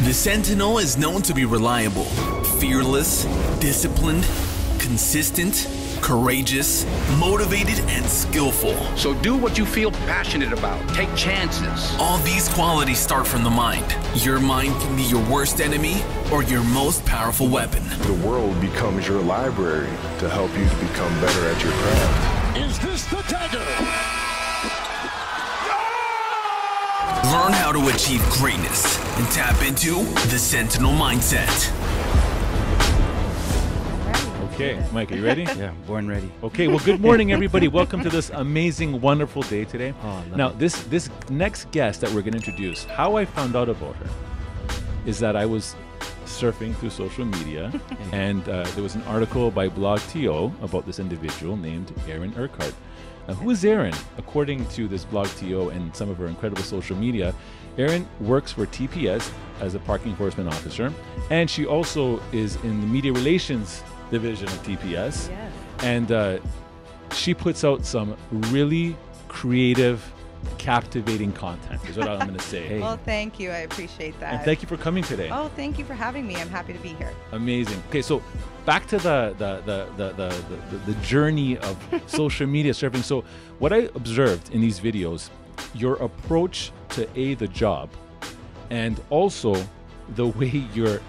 The Sentinel is known to be reliable, fearless, disciplined, consistent, courageous, motivated, and skillful. So do what you feel passionate about. Take chances. All these qualities start from the mind. Your mind can be your worst enemy or your most powerful weapon. The world becomes your library to help you to become better at your craft. Is this the dagger? Learn how to achieve greatness and tap into the Sentinel mindset. Okay, Mike, are you ready? Yeah, born ready. Okay, well, good morning, everybody. Welcome to this amazing, wonderful day today. Oh, now, this next guest that we're going to introduce, how I found out about her is that I was surfing through social media, and there was an article by Blog TO about this individual named Erin Urquhart. Now, who is Erin? According to this Blog TO and some of her incredible social media, Erin works for TPS as a parking enforcement officer, and she also is in the media relations division of TPS. Yes. And she puts out some really creative, captivating content, is what I'm going to say. Hey. Well, thank you. I appreciate that. And thank you for coming today. Oh, thank you for having me. I'm happy to be here. Amazing. Okay, so back to the journey of social media surfing. So what I observed in these videos, your approach to the job, and also the way you're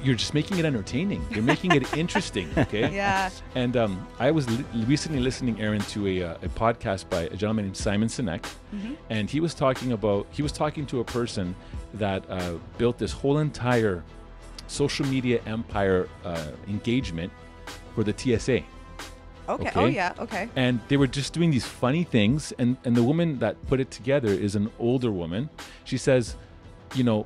just making it entertaining. You're making it interesting. Okay. Yeah. And I was recently listening, Erin, to a podcast by a gentleman named Simon Sinek, and he was talking to a person that built this whole entire social media empire engagement for the TSA. Okay. Oh, yeah. Okay. And they were just doing these funny things, and the woman that put it together is an older woman. She says, you know,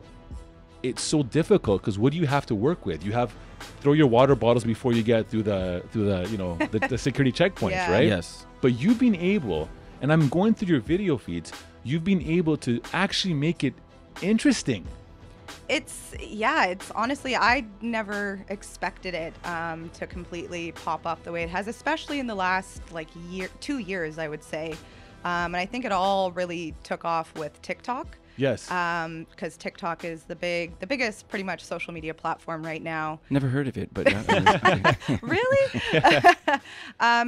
it's so difficult because what do you have to work with? You have throw your water bottles before you get through the you know the security checkpoints, Yeah. right? Yes. But you've been able, and I'm going through your video feeds, you've been able to actually make it interesting. It's honestly, I never expected it to completely pop up the way it has, especially in the last 2 years, I would say. And I think it all really took off with TikTok. Yes. Because TikTok is the biggest pretty much social media platform right now. Never heard of it, but yeah. Really?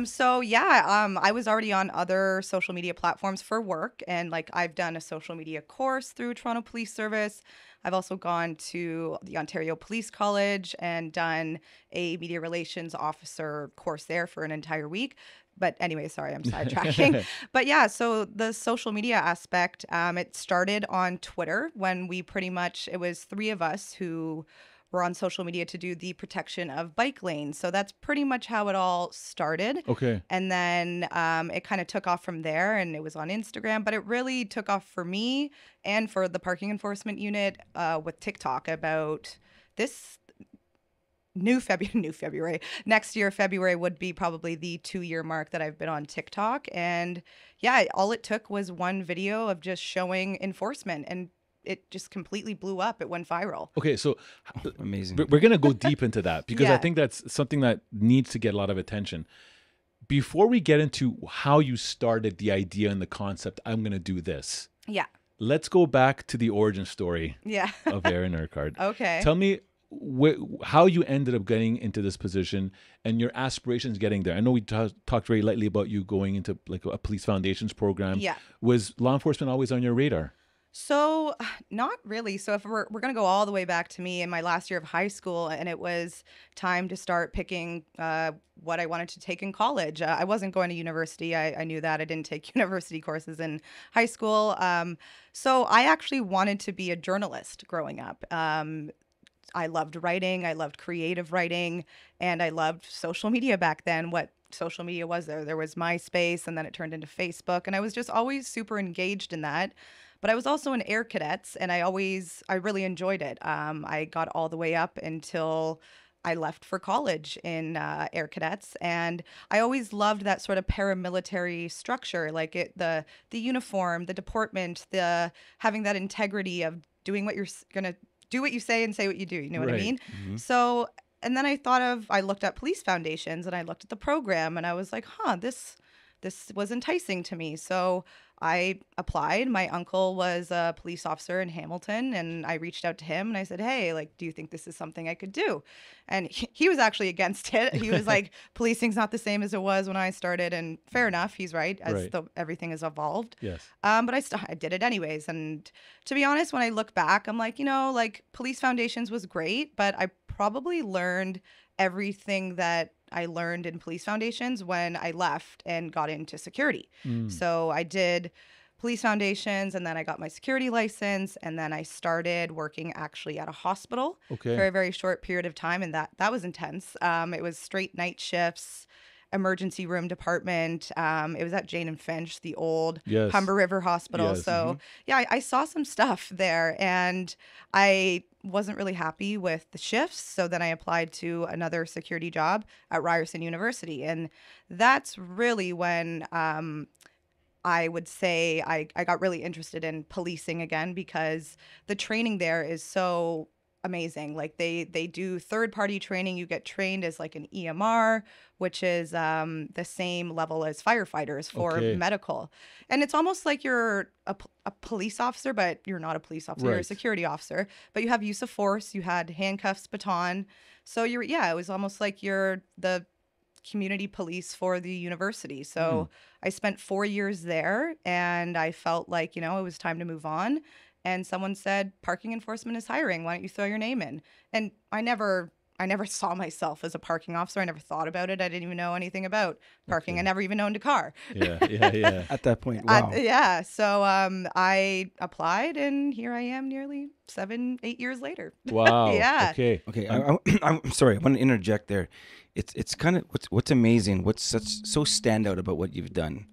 So yeah, I was already on other social media platforms for work, and I've done a social media course through Toronto Police Service. I've also gone to the Ontario Police College and done a media relations officer course there for an entire week. But anyway, sorry, I'm sidetracking. But yeah, so the social media aspect, it started on Twitter when it was 3 of us who were on social media to do the protection of bike lanes. So that's pretty much how it all started. Okay. And then it kind of took off from there, and it was on Instagram. But it really took off for me and for the parking enforcement unit with TikTok about this new February. Next year, February would be probably the 2-year mark that I've been on TikTok. And yeah, all it took was one video of just showing enforcement, and it just completely blew up. It went viral. Okay, so Amazing. we're going to go deep into that because I Yeah. think that's something that needs to get a lot of attention. Before we get into how you started the idea and the concept, I'm going to do this. Yeah. Let's go back to the origin story Yeah. of Erin Urquhart. Okay. Tell me how you ended up getting into this position and your aspirations getting there. I know we talked very lightly about you going into a police foundations program. Yeah. Was law enforcement always on your radar? So not really. So if we're going to go all the way back to me in my last year of high school, and it was time to start picking what I wanted to take in college. I wasn't going to university. I knew that. I didn't take university courses in high school. So I actually wanted to be a journalist growing up. I loved writing. I loved creative writing, and I loved social media back then. What social media was there was MySpace, and then it turned into Facebook, and I was just always super engaged in that. But I was also in Air Cadets, and I really enjoyed it. I got all the way up until I left for college in Air Cadets, and I always loved that sort of paramilitary structure, the uniform, the deportment, the having that integrity of doing what you're gonna do, what you say, and say what you do. You know what I Right. mean? Mm-hmm. So, and then I looked at police foundations, and I looked at the program, and I was like, this this was enticing to me. So I applied. My uncle was a police officer in Hamilton, and I reached out to him and I said, hey, like, do you think this is something I could do? And he was actually against it. He was like, policing's not the same as it was when I started. And fair enough, he's right, as everything has evolved. Yes. But I did it anyways. And to be honest, when I look back, I'm like, like Police Foundations was great, but I probably learned everything that I learned in Police Foundations when I left and got into security. So I did Police Foundations, and then I got my security license, and then I started working actually at a hospital for a very short period of time, and that was intense. It was straight night shifts, emergency room department. It was at Jane and Finch, the old Humber River Hospital. So yeah, I saw some stuff there, and I wasn't really happy with the shifts. So then I applied to another security job at Ryerson University. And that's really when I would say I got really interested in policing again, because the training there is so amazing. Like they do third-party training. You get trained as like an EMR, which is the same level as firefighters for medical. And it's almost like you're a police officer, but you're not a police officer. You're a security officer. But you have use of force. You had handcuffs, baton. So it was almost like you're the community police for the university. So I spent 4 years there, and I felt like, it was time to move on. And someone said, parking enforcement is hiring. Why don't you throw your name in? And I never saw myself as a parking officer. I never thought about it. I didn't even know anything about parking. I never even owned a car. Yeah. At that point, wow. So I applied, and here I am nearly 7-8 years later. Wow. Yeah. Okay. I'm sorry. I want to interject there. It's kind of what's amazing. What's so standout about what you've done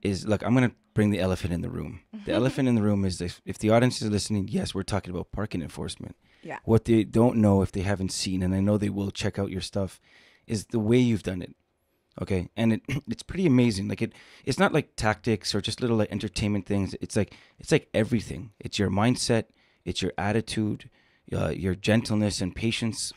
is, look, I'm going to bring the elephant in the room. The elephant in the room is if the audience is listening, yes, we're talking about parking enforcement. Yeah. What they don't know, if they haven't seen, and I know they will check out your stuff, is the way you've done it. Okay. And it's pretty amazing. Like it's not like tactics or just little like entertainment things. It's like everything. It's your mindset. It's your attitude, your gentleness and patience,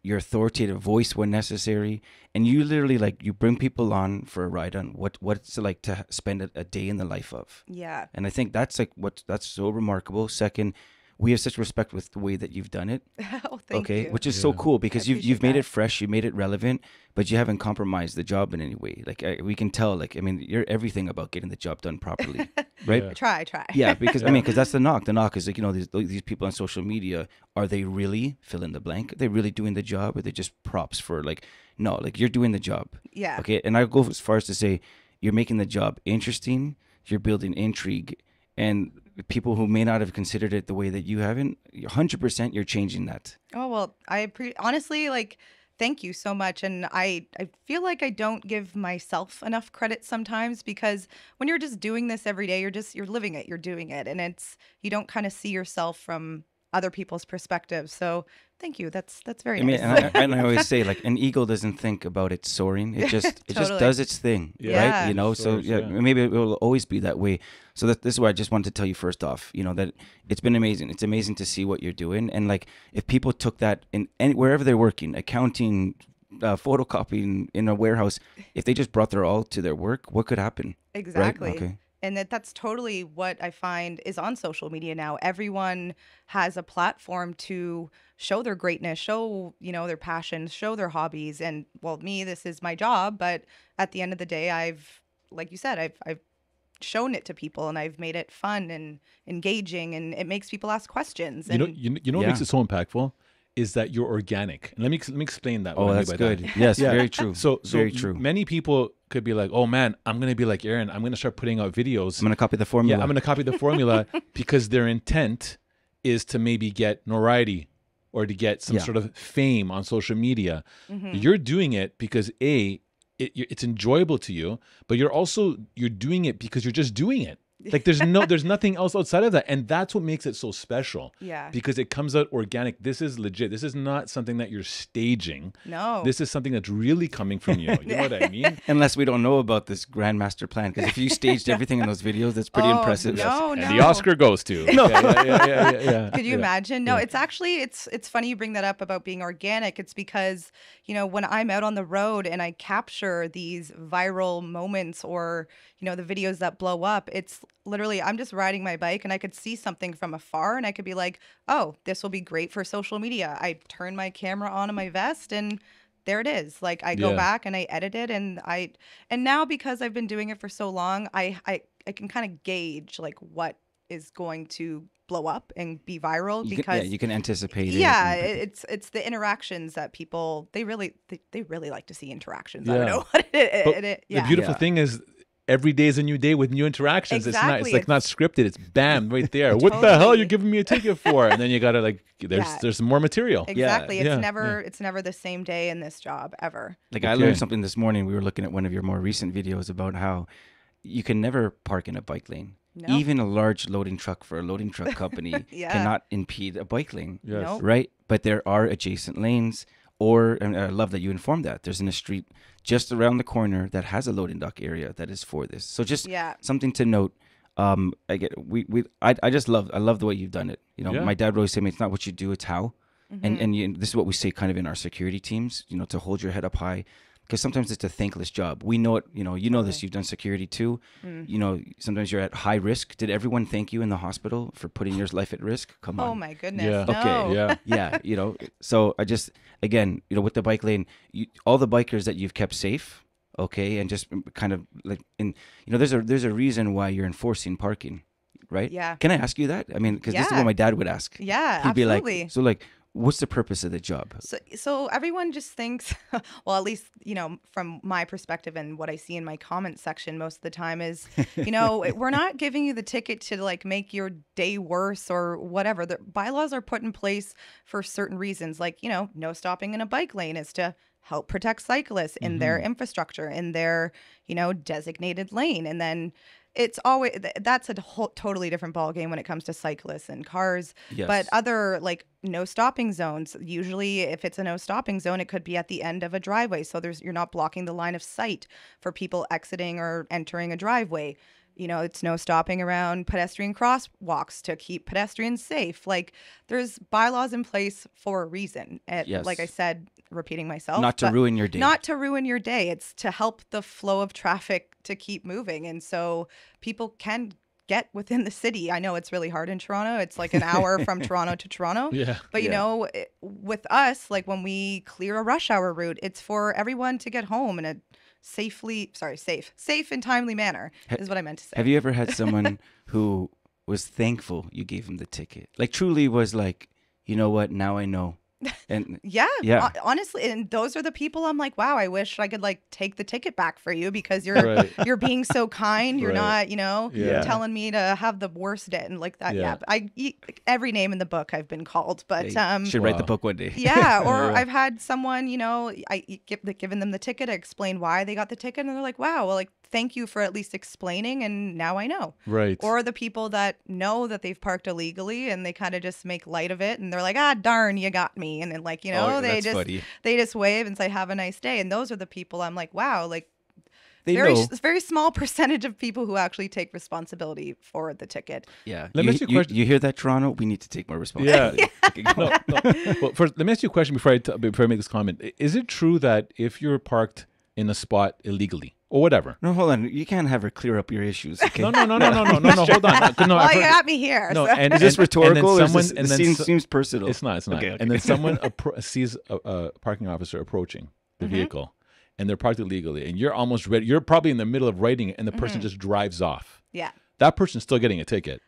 your authoritative voice when necessary. And you literally you bring people on for a ride on what it's like to spend a day in the life of. Yeah. And I think that's that's so remarkable. Second, we have such respect with the way that you've done it. Oh, thank you. Which is so cool, because you've made it fresh, you made it relevant, but you haven't compromised the job in any way. We can tell, you're everything about getting the job done properly, right? Try. Yeah, because because that's the knock. The knock is these people on social media, are they really fill in the blank? Are they really doing the job? Or are they just props for no, you're doing the job. Yeah. Okay, and I go as far as to say you're making the job interesting. You're building intrigue, and people who may not have considered it the way that you haven't, 100% you're changing that. Oh, well, honestly, thank you so much. And I feel like I don't give myself enough credit sometimes, because when you're just doing this every day, you're living it, you're doing it. And you don't kind of see yourself from other people's perspectives. So thank you. That's very nice. And I always say, an eagle doesn't think about it soaring. It just does its thing, right? Maybe it will always be that way. So this is why I just wanted to tell you first off, that it's been amazing. It's amazing to see what you're doing. And if people took that wherever they're working, accounting, photocopying in a warehouse, if they just brought their all to their work, what could happen? Exactly. Right? Okay. And that's totally what I find is on social media now. Everyone has a platform to show their greatness, show, their passions, show their hobbies. And this is my job. But at the end of the day, like you said, I've shown it to people, and I've made it fun and engaging, and it makes people ask questions. And what makes it so impactful is that you're organic. And let me explain that. Oh, that's good. That. Yes, very true. So very true. Many people could be like, oh man, I'm going to be like Erin. I'm going to start putting out videos. I'm going to copy the formula. Yeah, I'm going to copy the formula because their intent is to maybe get notoriety or to get some sort of fame on social media. Mm-hmm. You're doing it because it's enjoyable to you, but you're doing it because you're just doing it. Like there's nothing else outside of that. And that's what makes it so special. Yeah. Because it comes out organic. This is legit. This is not something that you're staging. No. This is something that's really coming from you. You know what I mean? Unless we don't know about this grand master plan, because if you staged everything in those videos, that's pretty impressive. No, And no. the Oscar goes to. No. Yeah. Could you imagine? No, it's actually it's funny you bring that up about being organic. It's because, when I'm out on the road and I capture these viral moments or, the videos that blow up, it's literally I'm just riding my bike and I could see something from afar and I could be like, "Oh, this will be great for social media." I turn my camera on in my vest and there it is. Like I go back and I edit it and now because I've been doing it for so long, I can kind of gauge like what is going to blow up and be viral because you can anticipate it. Yeah, it's the interactions that people they really like to see interactions. I don't know what The beautiful thing is every day is a new day with new interactions. Exactly. It's not scripted. It's bam right there. What the hell are you giving me a ticket for? And then you gotta there's more material. Exactly. It's never the same day in this job ever. Like I learned something this morning. We were looking at one of your more recent videos about how you can never park in a bike lane. No. Even a large loading truck for a loading truck company cannot impede a bike lane. Yes. Nope. Right? But there are adjacent lanes. And I love that you informed that. There's in a street just around the corner that has a loading dock area that is for this. So just something to note. I love the way you've done it. My dad would always say, it's not what you do, it's how. Mm-hmm. And this is what we say kind of in our security teams, to hold your head up high. Because sometimes it's a thankless job. We know it, you know this, you've done security too. Sometimes you're at high risk. Did everyone thank you in the hospital for putting your life at risk? Come on. Oh my goodness. Yeah. No. Okay. Yeah. Yeah. So I just, again, with the bike lane, all the bikers that you've kept safe, okay, and just kind of like, there's a reason why you're enforcing parking, right? Yeah. Can I ask you that? I mean, because this is what my dad would ask. Yeah, He'd be absolutely. like, what's the purpose of the job? So everyone just thinks, well, at least, from my perspective and what I see in my comment section most of the time is, we're not giving you the ticket to like make your day worse or whatever. The bylaws are put in place for certain reasons. Like, no stopping in a bike lane is to help protect cyclists in their infrastructure, in their, designated lane. And then it's always, that's a totally different ballgame when it comes to cyclists and cars. Yes. But other like no stopping zones, usually if it's a no stopping zone, it could be at the end of a driveway. So you're not blocking the line of sight for people exiting or entering a driveway. It's no stopping around pedestrian crosswalks to keep pedestrians safe. Like there's bylaws in place for a reason. Like I said, repeating myself. Not to ruin your day. Not to ruin your day. It's to help the flow of traffic to keep moving. And so people can get within the city. I know it's really hard in Toronto. It's like an hour from Toronto to Toronto. Yeah. But with us, like when we clear a rush hour route, it's for everyone to get home in a safe and timely manner is what I meant to say. Have you ever had someone who was thankful you gave him the ticket? Like truly was like, you know what, now I know. And yeah. Honestly, and those are the people I'm like, wow, I wish I could like take the ticket back for you because you're being so kind. You're not, telling me to have the worst day and like that. Yeah. Every name in the book I've been called, but should write the book one day. Yeah. Or I've had someone, given them the ticket, I explain why they got the ticket, and they're like, wow, well, like thank you for at least explaining, and now I know. Right. Or the people that know that they've parked illegally and they kind of just make light of it, and they're like, ah, darn, you got me. And then like, they just wave and say, have a nice day. And those are the people I'm like, wow, like very small percentage of people who actually take responsibility for the ticket. Yeah. Let me ask you a question. You hear that, Toronto? We need to take more responsibility. Yeah. No. Well, first, let me ask you a question before I make this comment. Is it true that if you're parked in a spot illegally or whatever? No, hold on. You can't have her clear up your issues. Okay? No. Hold on. No, well, you got me here. No, so. and is this rhetorical? And then seems personal. It's not. Okay. And then someone sees a parking officer approaching the vehicle, and they're parked illegally, and you're almost ready. You're probably in the middle of writing it, and the person just drives off. Yeah. That person's still getting a ticket.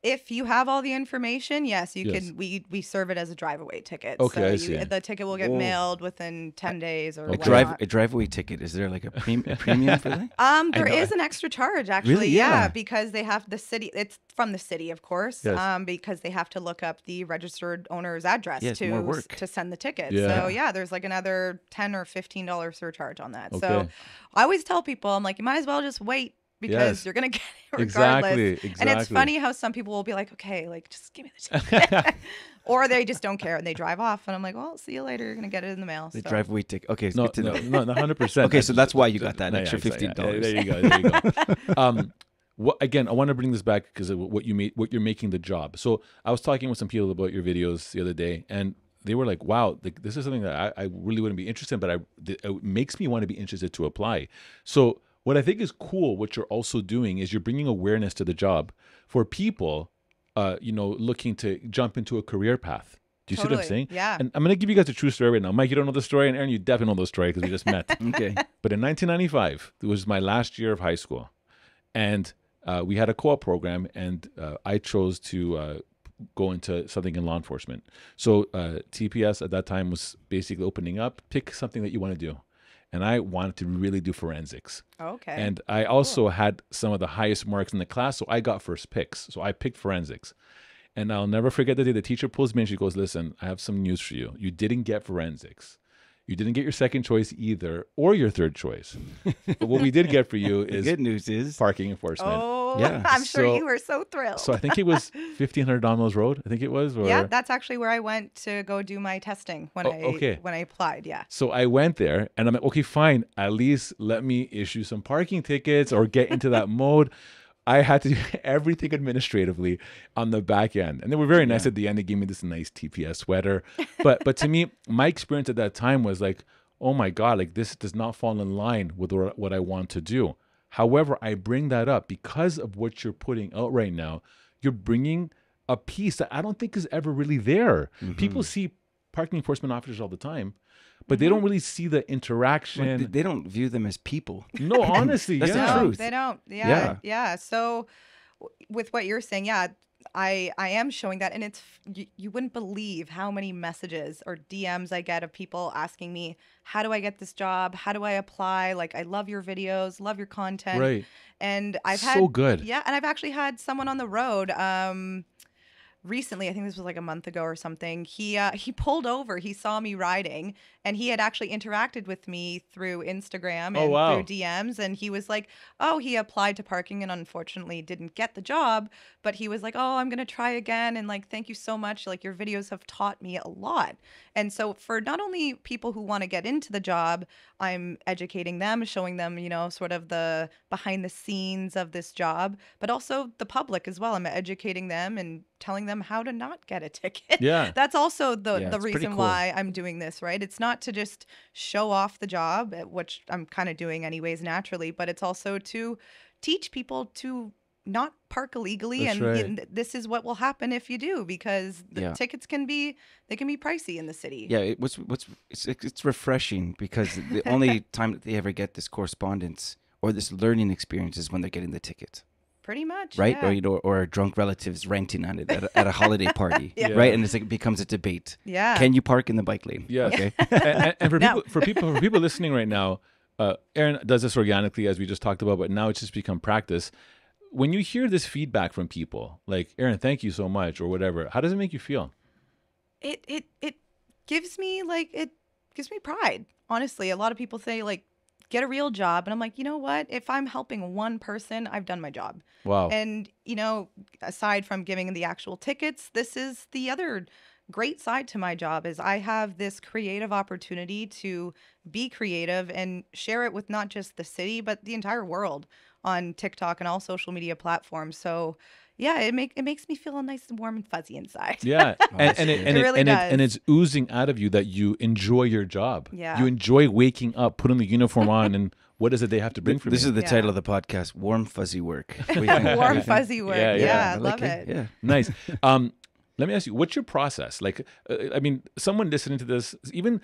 If you have all the information, yes, you can. We serve it as a drive-away ticket. Okay, so I see. The ticket will get mailed within 10 days or a drive-away ticket. Is there like a premium for that? There is an extra charge actually. Really? Yeah. Because they have the city. It's from the city, of course. Yes. Because they have to look up the registered owner's address to send the ticket. Yeah. So there's like another $10 or $15 surcharge on that. Okay. So I always tell people, I'm like, you might as well just wait because Yes. you're going to get it regardless. Exactly. And it's funny how some people will be like, okay, like just give me the ticket. Or they just don't care and they drive off. And I'm like, well, see you later. You're going to get it in the mail. The So. driveway ticket. Okay, it's No, good to know. no, 100%. Okay, so that's why you got that Yeah, extra $15. There you go. There you go. Again, I want to bring this back because of what you're making the job. So I was talking with some people about your videos the other day, and they were like, "Wow, this is something that I really wouldn't be interested in, but it makes me want to be interested to apply." So what I think is cool, what you're also doing is you're bringing awareness to the job for people, looking to jump into a career path. Do you see what I'm saying? Yeah. And I'm going to give you guys a true story right now. Mike, you don't know the story, and Erin, you definitely know the story because we just met. Okay. But in 1995, it was my last year of high school, and we had a co-op program, and I chose to go into something in law enforcement. So TPS at that time was basically opening up. Pick something that you want to do. And I wanted to really do forensics. Okay. And I also had some of the highest marks in the class, so I got first picks. So I picked forensics. And I'll never forget the day the teacher pulls me and she goes, "Listen, I have some news for you. You didn't get forensics. You didn't get your second choice either, or your third choice. But what we did get for you The is good news is parking enforcement." Oh, Yeah. I'm sure So- you were so thrilled. So I think it was 1500 Domino's Road. I think it was. Or... Yeah, that's actually where I went to go do my testing when I applied. Yeah. So I went there and I'm like, okay, fine. At least let me issue some parking tickets or get into that mode. I had to do everything administratively on the back end. And they were very nice at the end. They gave me this nice TPS sweater. But to me, my experience at that time was like, oh my God, like this does not fall in line with what I want to do. However, I bring that up because of what you're putting out right now. You're bringing a piece that I don't think is ever really there. People see parking enforcement officers all the time, but they don't really see the interaction. Well, they don't view them as people. No, honestly, That's the yeah. truth. They don't. Yeah. Yeah. So with what you're saying, yeah, I am showing that, and it's you wouldn't believe how many messages or DMs I get of people asking me, how do I get this job? How do I apply? Like, I love your videos, love your content. Right. And I've So had good. Yeah, and I've actually had someone on the road recently, I think this was like a month ago or something. He pulled over. He saw me riding, and he had actually interacted with me through Instagram and wow. through DMs. And he was like, "Oh, he applied to parking and unfortunately didn't get the job, but he was like, oh, I'm gonna try again. And like, thank you so much. Like, your videos have taught me a lot." And so for not only people who want to get into the job, I'm educating them, showing them, sort of the behind the scenes of this job, but also the public as well. I'm educating them and telling them how to not get a ticket. Yeah. That's also Yeah, the it's pretty reason cool. why I'm doing this, right? It's not to just show off the job, which I'm kind of doing anyways naturally, but it's also to teach people to not park illegally. That's And right. this is what will happen if you do, because the Yeah. tickets can be pricey in the city. Yeah, it's refreshing because the only time that they ever get this correspondence or this learning experience is when they're getting the ticket, Pretty much. right? Yeah. Or drunk relatives ranting on it at a holiday party, Yeah. right? And it becomes a debate. Yeah. Can you park in the bike lane? Yeah. Okay. And for No. people listening right now, Erin does this organically, as we just talked about, but now it's just become practice. When you hear this feedback from people, like, "Erin, thank you so much," or whatever, how does it make you feel? It gives me pride. Honestly, a lot of people say like, get a real job, and I'm like, you know what? If I'm helping one person, I've done my job. Wow. And aside from giving the actual tickets, this is the other great side to my job is I have this creative opportunity to be creative and share it with not just the city but the entire world on TikTok and all social media platforms. So yeah, it makes me feel nice and warm and fuzzy inside. Yeah, and it's oozing out of you that you enjoy your job. Yeah. You enjoy waking up, putting the uniform on, and what is it they have to bring for This me? is the Yeah. title of the podcast: Warm Fuzzy Work. Warm fuzzy work. Yeah, Yeah, yeah. I love like it. Yeah. Nice. Let me ask you, what's your process? Like, I mean, someone listening to this, even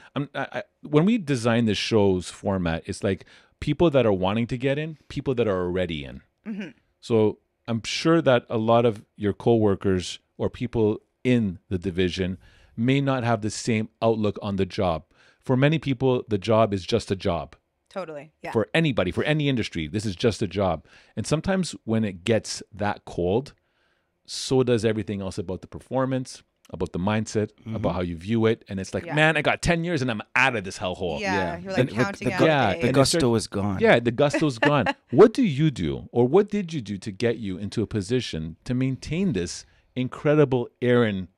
when we design this show's format, it's like people that are wanting to get in, people that are already in. Mm-hmm. So I'm sure that a lot of your coworkers or people in the division may not have the same outlook on the job. For many people, the job is just a job. Totally. Yeah. For anybody, for any industry, this is just a job. And sometimes when it gets that cold, so does everything else about the performance. about the mindset, about how you view it, and it's like, Yeah. man, I got 10 years and I'm out of this hellhole. Yeah, you're like The- counting the, out gu- the Yeah, days. the and gusto is gone. Yeah, the gusto's gone. What do you do, or what did you do to get you into a position to maintain this incredible Erin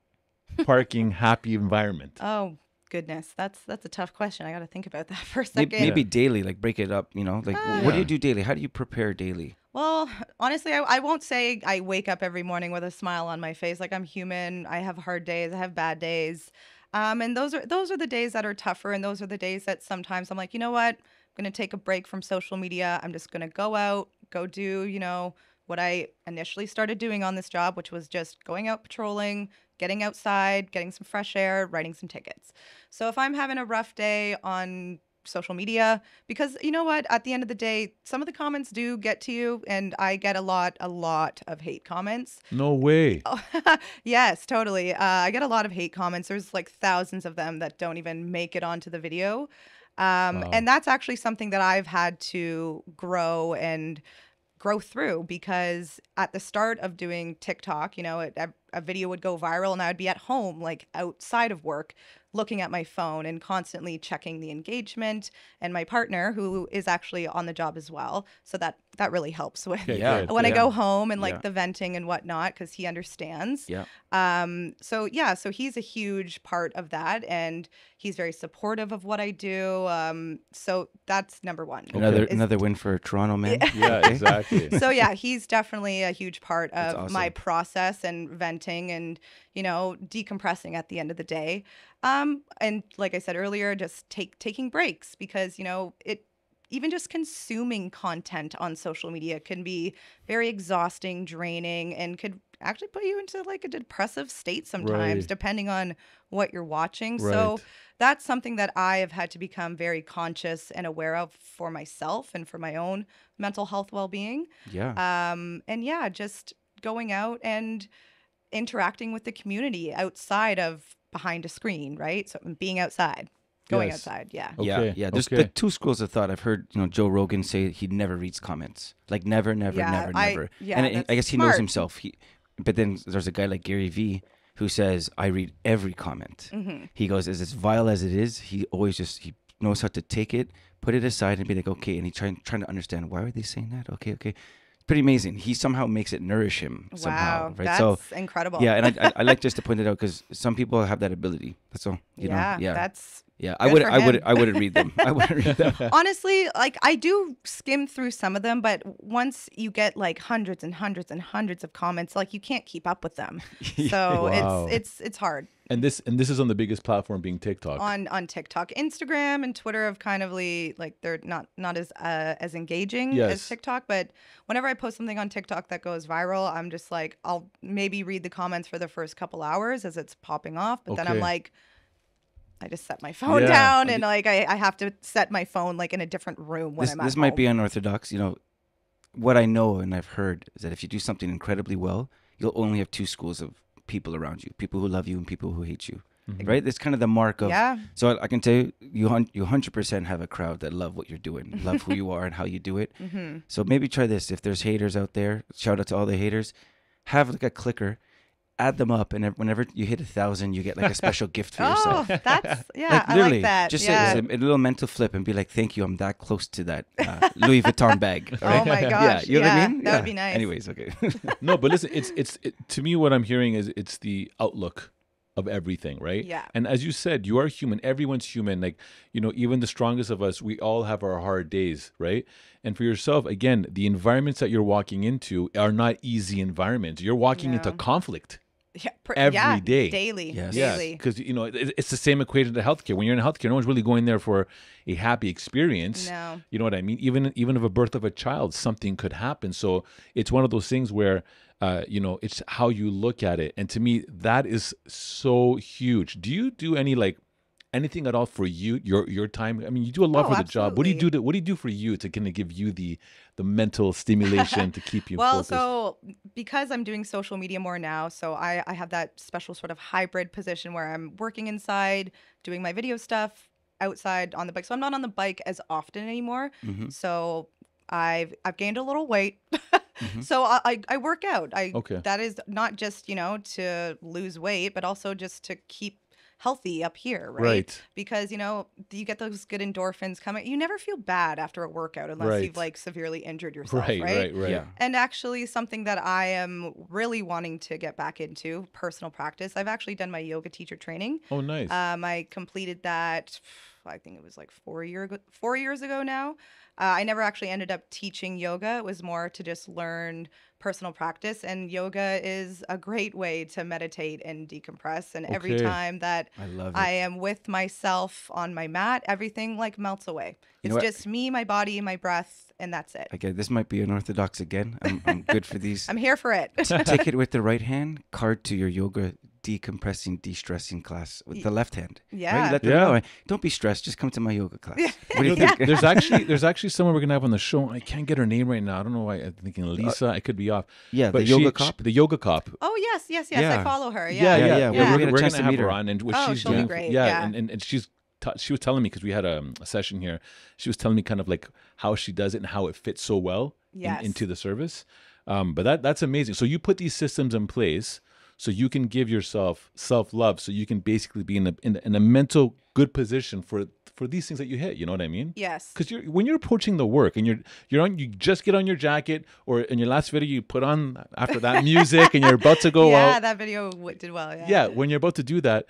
parking happy environment? Oh goodness, that's a tough question. I got to think about that for a Maybe, second. maybe daily, like break it up, you know, like what do you do daily? How do you prepare daily? Well, honestly, I won't say I wake up every morning with a smile on my face. Like, I'm human. I have hard days. I have bad days. And those are the days that are tougher. And those are the days that sometimes I'm like, you know what? I'm going to take a break from social media. I'm just going to go out, go do, what I initially started doing on this job, which was just going out patrolling, getting outside, getting some fresh air, writing some tickets. So if I'm having a rough day on social media, because you know what, at the end of the day, some of the comments do get to you, and I get a lot of hate comments. No way. Yes, totally. I get a lot of hate comments. There's like thousands of them that don't even make it onto the video. And that's actually something that I've had to grow through, because at the start of doing TikTok, a video would go viral and I would be at home, like outside of work, looking at my phone and constantly checking the engagement, and my partner, who is actually on the job as well. So that really helps with Okay, Yeah. good. when I go home and like Yeah. the venting and whatnot, because he understands. Yeah. So he's a huge part of that, and he's very supportive of what I do. So that's number one. Another win for Toronto, man. Yeah, exactly. So yeah, he's definitely a huge part That's of awesome. my process and venting and, decompressing at the end of the day. And like I said earlier, just taking breaks, because, even just consuming content on social media can be very exhausting, draining, and could actually put you into like a depressive state sometimes, Right. depending on what you're watching. So Right. that's something that I have had to become very conscious and aware of for myself and for my own mental health well-being. Yeah. And yeah, just going out and interacting with the community outside of behind a screen, right? So being outside, going Yes. outside. Yeah. Okay, Yeah, yeah. There's okay. like two schools of thought. I've heard, Joe Rogan say he never reads comments. Like never, never, Yeah, never, I- never. yeah, and I that's guess he knows smart. himself. But then there's a guy like Gary Vee who says, I read every comment. Mm-hmm. He goes, as vile as it is, he always he knows how to take it, put it aside, and be like, okay. And he trying to understand, why are they saying that? Okay. Pretty amazing. He somehow makes it nourish him somehow, Wow, right? that's So incredible. yeah, and I like just to point it out, because some people have that ability. That's all. You know? Yeah. That's Yeah, good for him. I wouldn't read them. I wouldn't read them. honestly, like, I do skim through some of them, but once you get like hundreds and hundreds and hundreds of comments, like, you can't keep up with them. So Wow. it's hard. And this is on the biggest platform, being TikTok. On TikTok. Instagram and Twitter have kind of like, they're not as engaging Yes. as TikTok, but whenever I post something on TikTok that goes viral, I'm just like, I'll maybe read the comments for the first couple hours as it's popping off, but then I'm Okay. like, I just set my phone Yeah. down, and like I have to set my phone like in a different room when This I'm at this might be home. unorthodox. What I know and I've heard is that if you do something incredibly well, you'll only have two schools of people around you: people who love you and people who hate you. Right? That's kind of the mark of. Yeah. So I can tell you, you 100% have a crowd that love what you're doing, love who you are and how you do it. Mm-hmm. So maybe try this. If there's haters out there, shout out to all the haters. Have like a clicker, add them up, and whenever you hit 1,000, you get like a special gift for yourself. Oh, that's Like I literally, like that. just yeah. say a little mental flip and be like, "Thank you, I'm that close to that Louis Vuitton bag." All right? Oh my Yeah, gosh. you know what I mean? That would be nice. Anyways, okay. No, but listen, to me, what I'm hearing is it's the outlook of everything, right? Yeah. And as you said, you are human. Everyone's human. Like, even the strongest of us, we all have our hard days, right? And for yourself, again, the environments that you're walking into are not easy environments. You're walking into No. conflict. Yeah, every day. daily. Yes. Daily. Because it's the same equation to healthcare. When you're in healthcare, no one's really going there for a happy experience. No. You know what I mean? Even of a birth of a child, something could happen. So it's one of those things where it's how you look at it. And to me, that is so huge. Do you do anything at all for your time? I mean, you do a lot Oh, for the job. What do you do absolutely. what do you do for you to kind of give you the mental stimulation to keep you Well, focused? so because I'm doing social media more now, so I have that special sort of hybrid position where I'm working inside, doing my video stuff outside on the bike. So I'm not on the bike as often anymore. Mhm. So I've gained a little weight. So I work out. Okay. That is not just, to lose weight, but also just to keep healthy up here, right? Right. Because, you get those good endorphins coming. You never feel bad after a workout unless Right. you've like severely injured yourself, Right. right? Yeah. And actually something that I am really wanting to get back into, personal practice. I've actually done my yoga teacher training. Oh, nice. I completed that, I think it was like 4 years ago now. I never actually ended up teaching yoga. It was more to just learn personal practice. And yoga is a great way to meditate and decompress. And every Okay. time that I love it. I am with myself on my mat, everything like melts away. You know It's what? just me, my body, my breath, and that's it. Okay, this might be unorthodox again. I'm good for these. I'm here for it. Take it with the right hand, card to your yoga decompressing, de-stressing class with the left hand. Yeah. Right? Let them Yeah. know. Don't be stressed. Just come to my yoga class. What do you think? There's actually someone we're gonna have on the show. I can't get her name right now. I don't know why. I'm thinking Lisa. I could be off. Yeah, but the yoga cop. The yoga cop. Oh, yes. Yeah. I follow her. Yeah. Yeah. Yeah. We We're, had a we're chance gonna to have meet her her. on, and what Oh, she's she'll be doing. great, Yeah, yeah. and she's. She was telling me because we had a session here. She was telling me kind of like how she does it and how it fits so well Yes. into the service. But that's amazing. So you put these systems in place so you can give yourself self-love, so you can basically be in a mental good position for these things that you hit. You know what I mean? Yes. Because when you're approaching the work and you just get on your jacket, or in your last video you put on after that music and you're about to go Yeah, out. that video did well. Yeah. Yeah, when you're about to do that,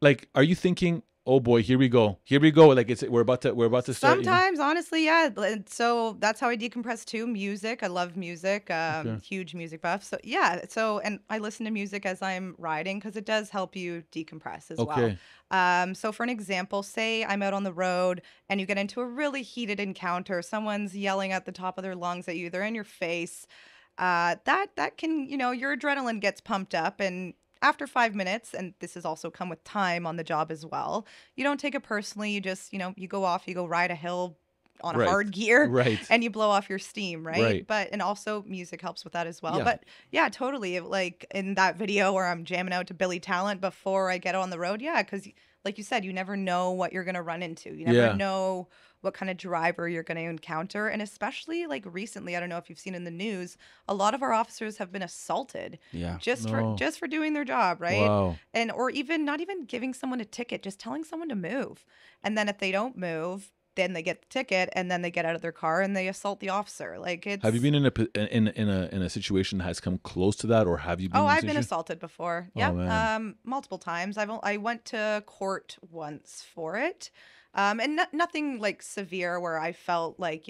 like, are you thinking, oh boy, here we go, like we're about to start? Sometimes, honestly, yeah. And so that's how I decompress too. Music. I love music. Huge music buff. So yeah. And I listen to music as I'm riding because it does help you decompress as Okay. well. So for an example, say I'm out on the road and you get into a really heated encounter. Someone's yelling at the top of their lungs at you. They're in your face. That can, your adrenaline gets pumped up, and after 5 minutes, and this has also come with time on the job as well, you don't take it personally. You just, you go off, you go ride a hill on Right. hard gear, Right. and you blow off your steam, right? Right. And also music helps with that as well. Yeah. But yeah, totally. Like in that video where I'm jamming out to Billy Talent before I get on the road, yeah, because like you said, you never know what you're going to run into. You never Yeah. know what kind of driver you're going to encounter. And especially like recently, I don't know if you've seen in the news, a lot of our officers have been assaulted Yeah. just No. for doing their job, right? Wow. And or even not even giving someone a ticket, just telling someone to move. And then if they don't move, then they get the ticket, and then they get out of their car and they assault the officer. Like it's Have you been in a situation that has come close to that, or have you been? Oh, in a I've been situation- assaulted before. Oh, Yeah, man. multiple times. I went to court once for it, and nothing like severe where I felt like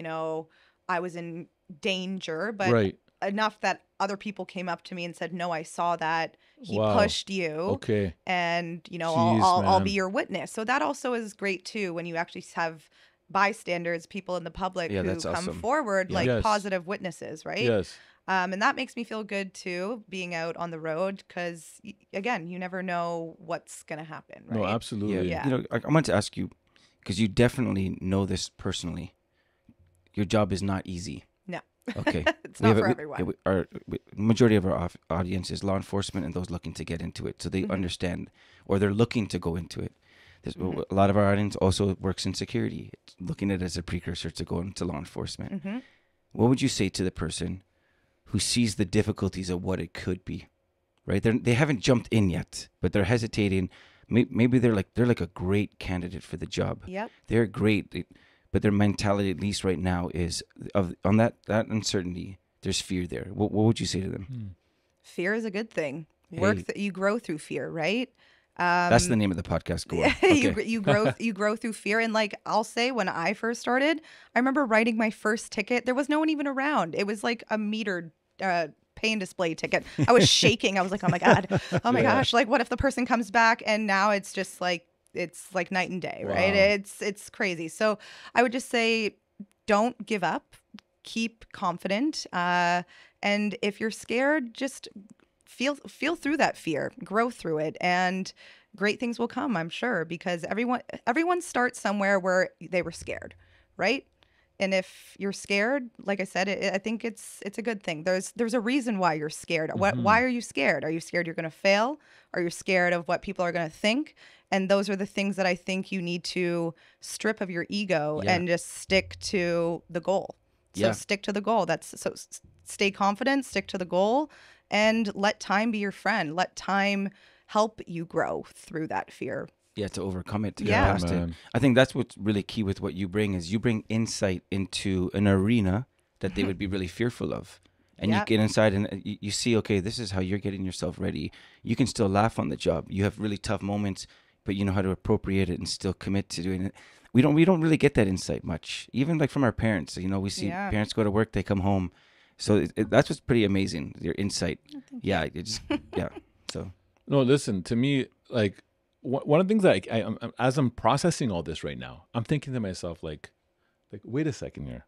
I was in danger, but Right. enough that other people came up to me and said, "No, I saw that he Wow. pushed you." Okay. And Jeez, I'll be man. your witness. So that also is great too when you actually have bystanders, people in the public Yeah, who that's come awesome. forward, Yeah. like Yes. positive witnesses, right? Yes. And that makes me feel good too, being out on the road, because again, you never know what's gonna happen, right? No, absolutely. Yeah. I wanted to ask you, because you definitely know this personally. Your job is not easy. No, Okay. it's not for everyone. Majority of our audience is law enforcement and those looking to get into it, so they understand, or they're looking to go into it. There's, a lot of our audience also works in security, looking at it as a precursor to go into law enforcement. Mm-hmm. What would you say to the person who sees the difficulties of what it could be? Right? They haven't jumped in yet, but they're hesitating. Maybe they're like a great candidate for the job. Yep. They're great, but their mentality, at least right now, is on that uncertainty. There's fear there. What would you say to them? Fear is a good thing. Hey. You grow through fear, right? That's the name of the podcast. Go on. you, Okay. you grow through fear. And like I'll say, when I first started, I remember writing my first ticket. There was no one even around. It was like a metered pay and display ticket. I was shaking. I was like, oh my God, oh my gosh. Like, what if the person comes back? And now it's just like, it's like night and day, right? Wow. It's crazy. So I would just say, don't give up. Keep confident. And if you're scared, just feel through that fear, grow through it, and great things will come, I'm sure, because everyone starts somewhere where they were scared, right? And if you're scared, like I said, I think it's a good thing. There's a reason why you're scared. Why are you scared? Are you scared you're going to fail? Are you scared of what people are going to think? And those are the things that I think you need to strip of your ego Yeah. and just stick to the goal. So Yeah. stick to the goal. stay confident, stick to the goal, and let time be your friend. Let time help you grow through that fear. Yeah, to overcome it, to get Yeah. past it. I think that's what's really key with what you bring is you bring insight into an arena that they would be really fearful of. And you get inside and you see, okay, this is how you're getting yourself ready. You can still laugh on the job. You have really tough moments, but you know how to appropriate it and still commit to doing it. We don't really get that insight much, even like from our parents. You know, we see parents go to work, they come home. So that's what's pretty amazing, your insight. Yeah, it's So No, listen, to me, like one of the things that I'm as I'm processing all this right now, I'm thinking to myself, like, wait a second here.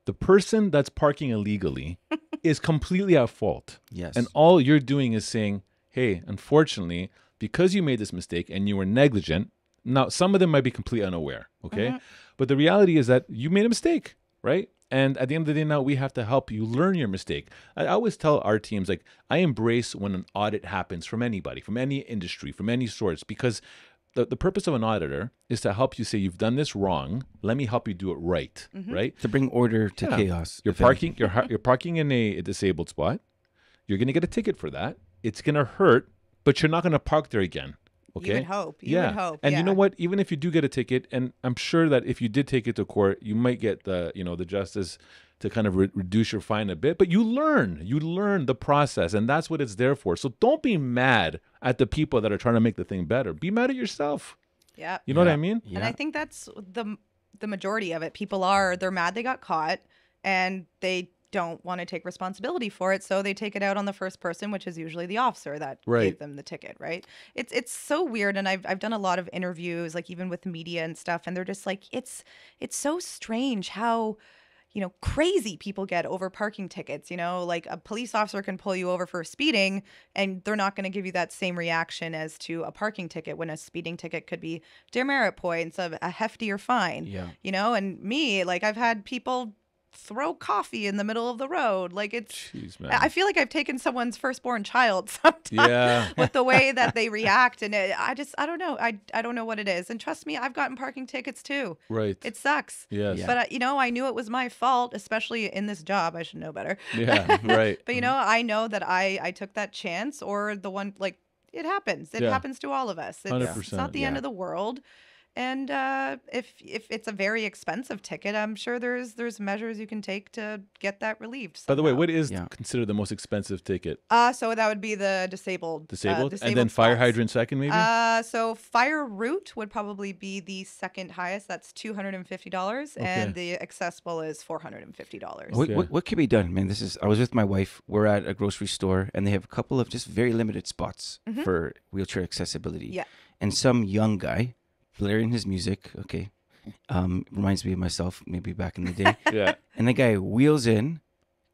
The person that's parking illegally is completely at fault. Yes. And all you're doing is saying, hey, unfortunately, because you made this mistake and you were negligent, now some of them might be completely unaware, okay? But the reality is that you made a mistake, right? And at the end of the day now, we have to help you learn your mistake. I always tell our teams, like, I embrace when an audit happens from anybody, from any industry, from any source, because the purpose of an auditor is to help you say, you've done this wrong. Let me help you do it right, right? to bring order to chaos. You're parking, you're parking in a disabled spot. You're going to get a ticket for that. It's going to hurt, but you're not going to park there again. Okay. You would hope. You would hope. And you know what? Even if you do get a ticket, and I'm sure that if you did take it to court, you might get the justice to kind of reduce your fine a bit. But you learn the process, and that's what it's there for. So don't be mad at the people that are trying to make the thing better. Be mad at yourself. Yeah. You know what I mean? And I think that's the majority of it. People they're mad they got caught, and they don't want to take responsibility for it, so they take it out on the first person, which is usually the officer that gave them the ticket, right? It's so weird, and I've done a lot of interviews, like even with media and stuff, and they're just like, it's so strange how crazy people get over parking tickets. Like a police officer can pull you over for speeding, and they're not going to give you that same reaction as to a parking ticket, when a speeding ticket could be demerit points, of a heftier fine. And me, like, I've had people throw coffee in the middle of the road. Like, Jeez, man. I feel like I've taken someone's firstborn child sometimes with the way that they react. And I don't know. I don't know what it is. And trust me, I've gotten parking tickets too. Right. It sucks. Yes. But, I knew it was my fault, especially in this job. I should know better. Yeah, right. But, I know that I took that chance, or the one, like, it happens. It happens to all of us. It's 100%, not the end of the world. And if it's a very expensive ticket, I'm sure there's measures you can take to get that relieved somehow. By the way, what is considered the most expensive ticket? So that would be the disabled. And then fire hydrant second, maybe? So fire route would probably be the second highest. That's $250, and the accessible is $450. What can be done, man? I was with my wife. We're at a grocery store, and they have a couple of just very limited spots for wheelchair accessibility. Yeah. And some young guy blaring his music, reminds me of myself, maybe back in the day. Yeah. And the guy wheels in,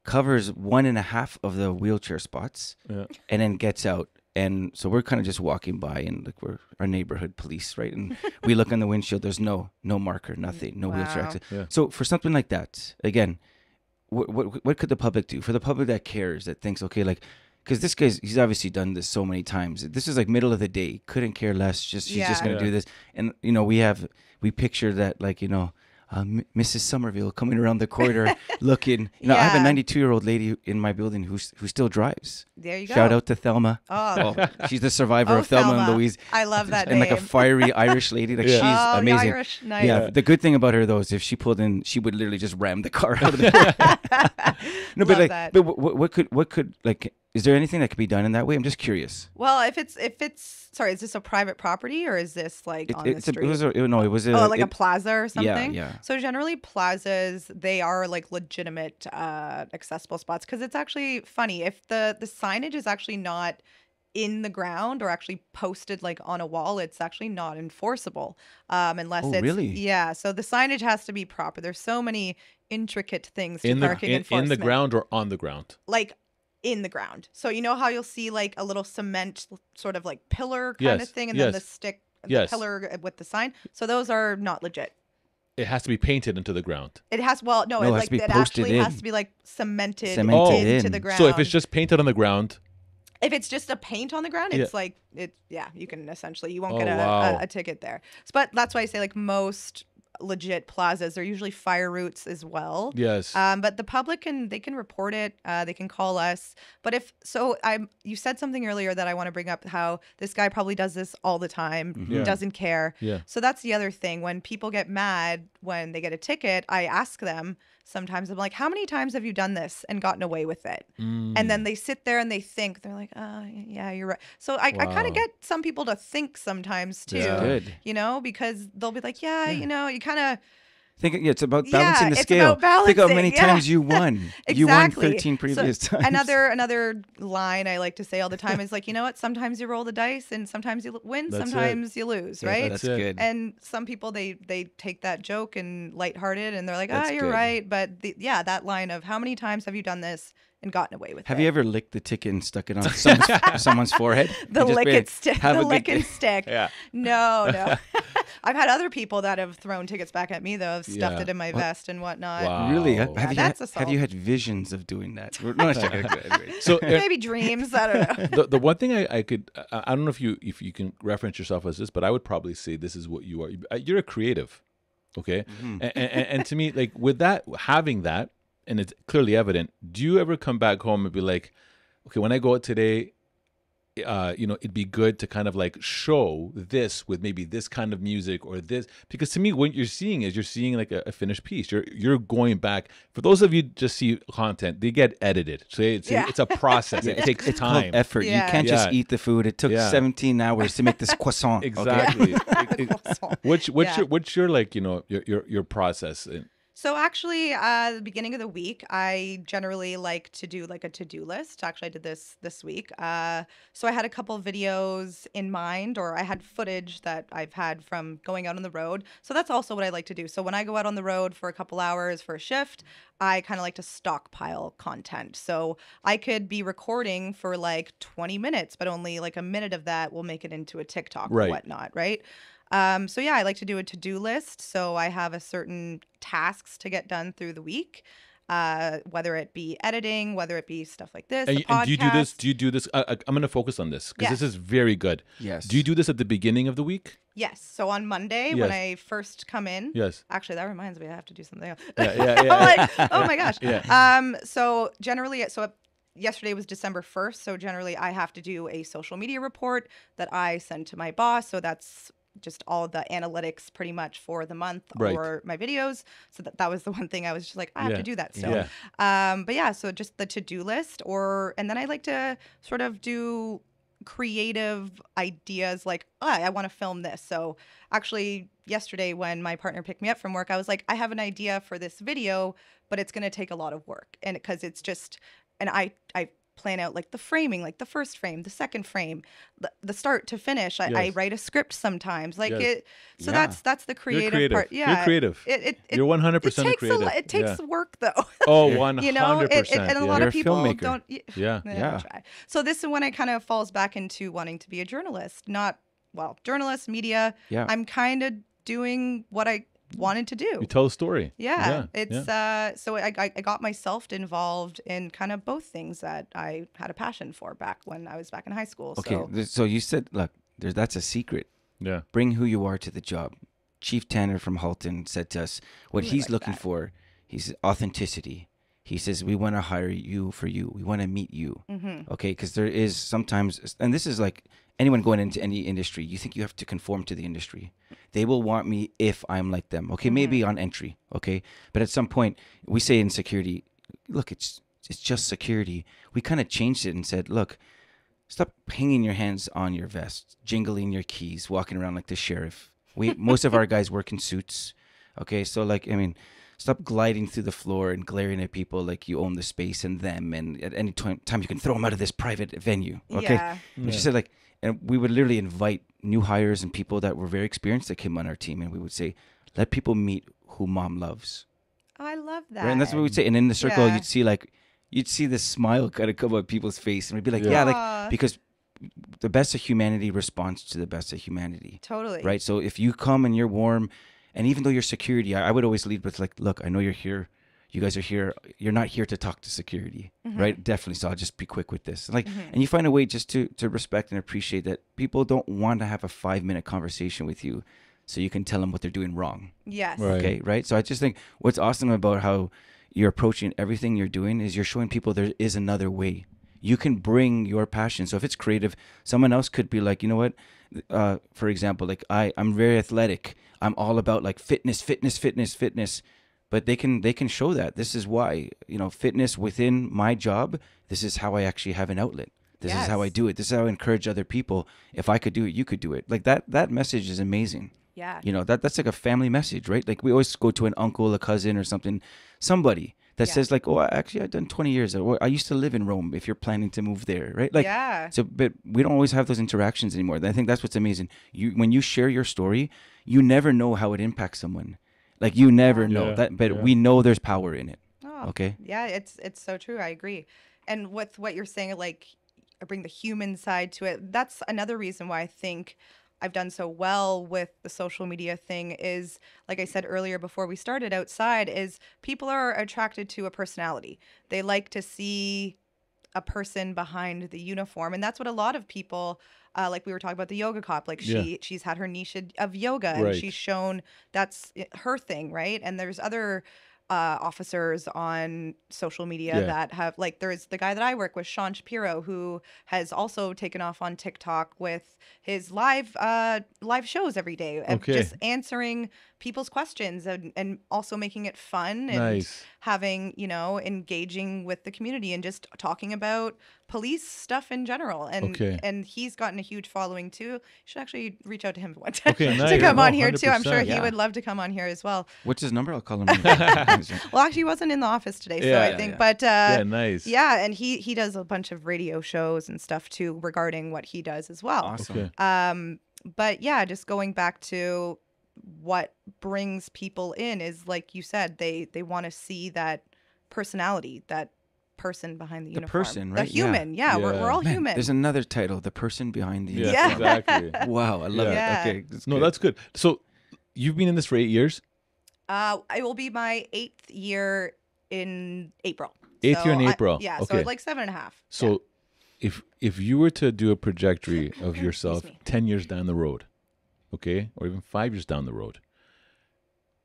covers 1.5 of the wheelchair spots, and then gets out. And so we're kind of just walking by, and like we're our neighborhood police, right? And we look on the windshield. There's no marker, nothing, no wheelchair access. Yeah. So for something like that, again, what could the public do? For the public that cares, that thinks, okay, like, because this guy's, he's obviously done this so many times. This is like middle of the day. Couldn't care less. She's just going to do this. And, we picture that, like, Mrs. Somerville coming around the corridor looking. I have a 92-year-old lady in my building who still drives. There you go. Shout out to Thelma. Oh. She's the survivor of Thelma and Louise. I love that and name. like a fiery Irish lady. Like she's amazing. Irish, nice. Yeah. The good thing about her though is if she pulled in, she would literally just ram the car out of the No, but like, that. but what could like, is there anything that could be done in that way? I'm just curious. Well, if it's sorry, is this a private property, or is this like on the street? It was a plaza or something. Yeah. So generally plazas, they are like legitimate accessible spots, because it's actually funny if the signage is actually not in the ground or actually posted like on a wall, it's actually not enforceable unless it's really? So the signage has to be proper. There's so many intricate things to in parking enforcement. In the ground or on the ground? Like in the ground. So you know how you'll see like a little cement sort of like pillar kind of thing, and then the stick, the pillar with the sign. So those are not legit. It has to be painted into the ground. It has, well, no, it like it actually has to be like cemented into the ground. So if it's just painted on the ground. If it's just a paint on the ground, it's like you can essentially, you won't get a ticket there. But that's why I say like most legit plazas. They're usually fire routes as well. Yes. But the public they can report it. They can call us. But you said something earlier that I want to bring up, how this guy probably does this all the time, Yeah. doesn't care. Yeah. So that's the other thing. When people get mad when they get a ticket, I ask them sometimes, I'm like, how many times have you done this and gotten away with it? And then they sit there and they think, they're like, oh, yeah, you're right. So I kind of get some people to think sometimes too, Yeah. Good. you know, because they'll be like, yeah, you know, you kind of, It's about balancing the it's scale. about Think of how balancing, many yeah. times you won. You won 13 previous So times. Another line I like to say all the time is like, you know what? Sometimes you roll the dice and sometimes you win, That's sometimes you lose, right? That's it. good. And some people they take that joke and lighthearted and they're like, That's you're good. right. But that line of how many times have you done this and gotten away with it? Have you ever licked the ticket and stuck it on someone's forehead? the And just lick been, it stick, "Have the a good lick and day." stick. Yeah. No. I've had other people that have thrown tickets back at me though, have stuffed Yeah. it in my vest and whatnot. Wow. Really? Oh. Have, you that's had, assault. have you had visions of doing that? No, it's okay. Anyway. So Maybe dreams. I don't know. the one thing I could I don't know if you can reference yourself as this, but I would probably say this is what you are. You're a creative, okay? And to me, like with that, having that, and it's clearly evident. Do you ever come back home and be like, okay, when I go out today, it'd be good to kind of like show this with maybe this kind of music or this, because to me, what you're seeing like a finished piece. You're going back. For those of you just see content, they get edited. So it's a process. It takes It's called time. effort. Yeah. You can't just Yeah. eat the food. It took Yeah. 17 hours to make this croissant. okay? Exactly. What's Yeah. your like your process? So actually, the beginning of the week, I generally like to do like a to-do list. Actually, I did this week. So I had a couple of videos in mind, or I had footage that I've had from going out on the road. So that's also what I like to do. So when I go out on the road for a couple hours for a shift, I kind of like to stockpile content. So I could be recording for like 20 minutes, but only like a minute of that will make it into a TikTok Right. or whatnot, right? So yeah, I like to do a to-do list. So I have a certain tasks to get done through the week, whether it be editing, whether it be stuff like this. And, the and do you do this? podcast. Do you do this? I'm going to focus on this because Yeah. this is very good. Yes. Do you do this at the beginning of the week? Yes. So on Monday Yes. when I first come in. Yes. Actually, that reminds me, I have to do something else. Yeah. I'm like, oh my gosh. Yeah. So generally, yesterday was December 1st. So generally, I have to do a social media report that I send to my boss. So that's just all the analytics pretty much for the month Right. or my videos. So that was the one thing I was just like, I have Yeah. to do that still. Yeah. But yeah, so just the to-do list, and then I like to sort of do creative ideas like, I want to film this. So actually yesterday when my partner picked me up from work, I was like, I have an idea for this video, but it's going to take a lot of work. And because it's just, and I plan out like the framing, like the first frame, the second frame, the start to finish. I Yes. write a script sometimes, like Yes. it. So Yeah. that's the You're creative creative. part. Yeah, You're creative. You're 100% it takes creative. It takes Yeah. work though. Oh, 100%. You know, and a lot You're of a people filmmaker. don't. Yeah. Yeah. Try. So this is when it kind of falls back into wanting to be a journalist, journalist, media. Yeah. I'm kind of doing what I wanted to do. You tell a story. Yeah, Yeah. it's so I got myself involved in kind of both things that I had a passion for back when I was back in high school. Okay, So so you said, look, that's a secret. Yeah. Bring who you are to the job. Chief Tanner from Halton said to us what Really he's like looking that. for. He's authenticity. He says, we want to hire you for you. We want to meet you. Mm-hmm. Okay, because there is sometimes, and this is like anyone going into any industry, you think you have to conform to the industry. They will want me if I'm like them. Okay, maybe on entry. Okay, but at some point, we say in security, look, it's just security. We kind of changed it and said, look, stop hanging your hands on your vest, jingling your keys, walking around like the sheriff. Most of our guys work in suits. Okay, so stop gliding through the floor and glaring at people like you own the space and them, and at any time you can throw them out of this private venue. Okay, Yeah. and she said and we would literally invite new hires and people that were very experienced that came on our team, and we would say, let people meet who mom loves. I love that. Right? And that's what we'd say. And in the circle, Yeah. you'd see this smile kind of come on people's face, and we'd be like, Yeah. Aw. because the best of humanity responds to the best of humanity. Totally. Right? So if you come and you're warm, and even though you're security, I would always lead with look, I know you're here. You guys are here. You're not here to talk to security, right? Definitely. So I'll just be quick with this. And you find a way just to respect and appreciate that people don't want to have a 5-minute conversation with you. so you can tell them what they're doing wrong. Yes. Right. Okay, right? So I just think what's awesome about how you're approaching everything you're doing is you're showing people there is another way. You can bring your passion. So if it's creative, someone else could be like, you know what? For example, like I'm very athletic. I'm all about like fitness. But they can show that. This is why, fitness within my job, this is how I actually have an outlet. This is how I do it. This is how I encourage other people. If I could do it, you could do it. Like that message is amazing. Yeah. That's like a family message, right? Like we always go to an uncle, a cousin or somebody that says like, oh, actually I've done 20 years. Or I used to live in Rome if you're planning to move there, right? Like, so, but we don't always have those interactions anymore. And I think that's what's amazing. When you share your story, you never know how it impacts someone. Like you never know that, but we know there's power in it. Oh, okay. Yeah, it's so true. I agree. And with what you're saying, like bring the human side to it. That's another reason why I think I've done so well with the social media thing is, like I said earlier before we started outside, is people are attracted to a personality. They like to see a person behind the uniform. And that's what a lot of people, like we were talking about the yoga cop, like she's had her niche of yoga and she's shown that's her thing, right? And there's other officers on social media that have, like, there's the guy that I work with, Sean Shapiro, who has also taken off on TikTok with his live shows every day of just answering people's questions and also making it fun and having, engaging with the community and just talking about police stuff in general. And he's gotten a huge following too. You should actually reach out to him one time to come on here too. I'm sure he would love to come on here as well. What's his number? I'll call him. Well, actually, he wasn't in the office today, so I think. But nice. Yeah, and he does a bunch of radio shows and stuff too regarding what he does as well. Awesome. But yeah, just going back to what brings people in is, like you said, they want to see that personality, that person behind the uniform. Person, right? The human. Yeah. We're all human. There's another title, the person behind the uniform. Yeah, exactly. Wow, I love it. Okay. That's good. So you've been in this for 8 years? It will be my 8th year in April. 8th year in April. So like 7.5. So if you were to do a trajectory of yourself 10 years down the road, okay, or even 5 years down the road,